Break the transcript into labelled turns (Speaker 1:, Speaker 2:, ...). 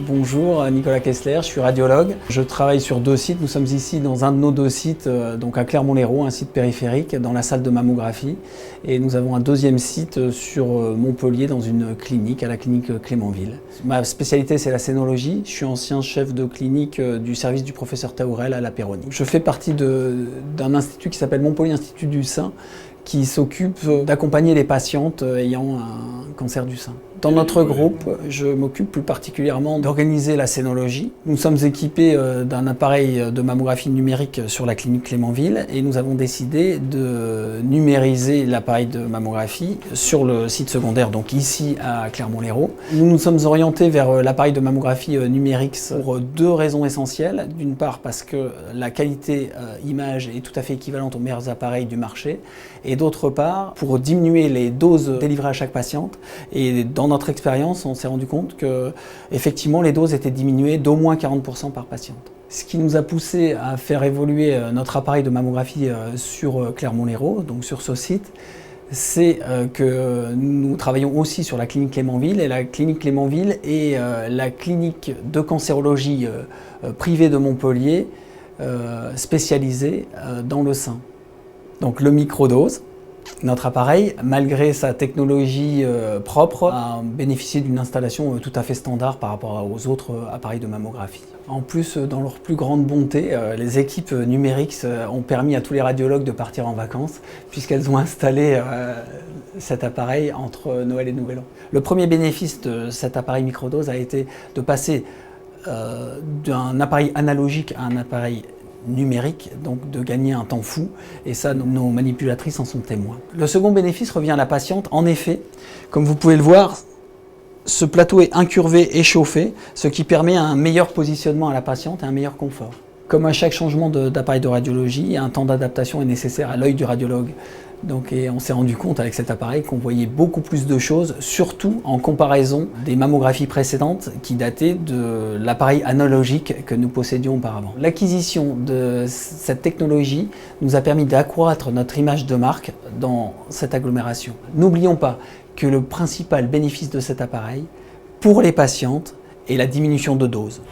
Speaker 1: Bonjour, Nicolas Kessler, je suis radiologue. Je travaille sur 2 sites. Nous sommes ici dans un de nos 2 sites, donc à Clermont-Lérault, un site périphérique, dans la salle de mammographie. Et nous avons un 2e site sur Montpellier, dans une clinique, à la clinique Clémenville. Ma spécialité, c'est la scénologie. Je suis ancien chef de clinique du service du professeur Taourel à la Péronie. Je fais partie d'un institut qui s'appelle Montpellier Institut du Sein, qui s'occupe d'accompagner les patientes ayant un cancer du sein. Dans notre groupe, je m'occupe plus particulièrement d'organiser la scénologie. Nous sommes équipés d'un appareil de mammographie numérique sur la clinique Clémenville et nous avons décidé de numériser l'appareil de mammographie sur le site secondaire, donc ici à Clermont-Lérault. Nous nous sommes orientés vers l'appareil de mammographie numérique pour 2 raisons essentielles. D'une part parce que la qualité image est tout à fait équivalente aux meilleurs appareils du marché, et d'autre part pour diminuer les doses délivrées à chaque patiente. Et dans notre expérience, on s'est rendu compte que effectivement les doses étaient diminuées d'au moins 40% par patiente. Ce qui nous a poussé à faire évoluer notre appareil de mammographie sur Clermont-Lérault, donc sur ce site, c'est que nous travaillons aussi sur la clinique Clémenville, et la clinique Clémenville est la clinique de cancérologie privée de Montpellier spécialisée dans le sein. Donc le microdose. Notre appareil, malgré sa technologie propre, a bénéficié d'une installation tout à fait standard par rapport aux autres appareils de mammographie. En plus, dans leur plus grande bonté, les équipes numériques ont permis à tous les radiologues de partir en vacances, puisqu'elles ont installé cet appareil entre Noël et Nouvel An. Le premier bénéfice de cet appareil microdose a été de passer d'un appareil analogique à un appareil numérique, donc de gagner un temps fou, et ça nos manipulatrices en sont témoins. Le second bénéfice revient à la patiente. En effet, comme vous pouvez le voir, ce plateau est incurvé et chauffé, ce qui permet un meilleur positionnement à la patiente et un meilleur confort. Comme à chaque changement d'appareil de radiologie, un temps d'adaptation est nécessaire à l'œil du radiologue. Et on s'est rendu compte avec cet appareil qu'on voyait beaucoup plus de choses, surtout en comparaison des mammographies précédentes qui dataient de l'appareil analogique que nous possédions auparavant. L'acquisition de cette technologie nous a permis d'accroître notre image de marque dans cette agglomération. N'oublions pas que le principal bénéfice de cet appareil pour les patientes est la diminution de dose.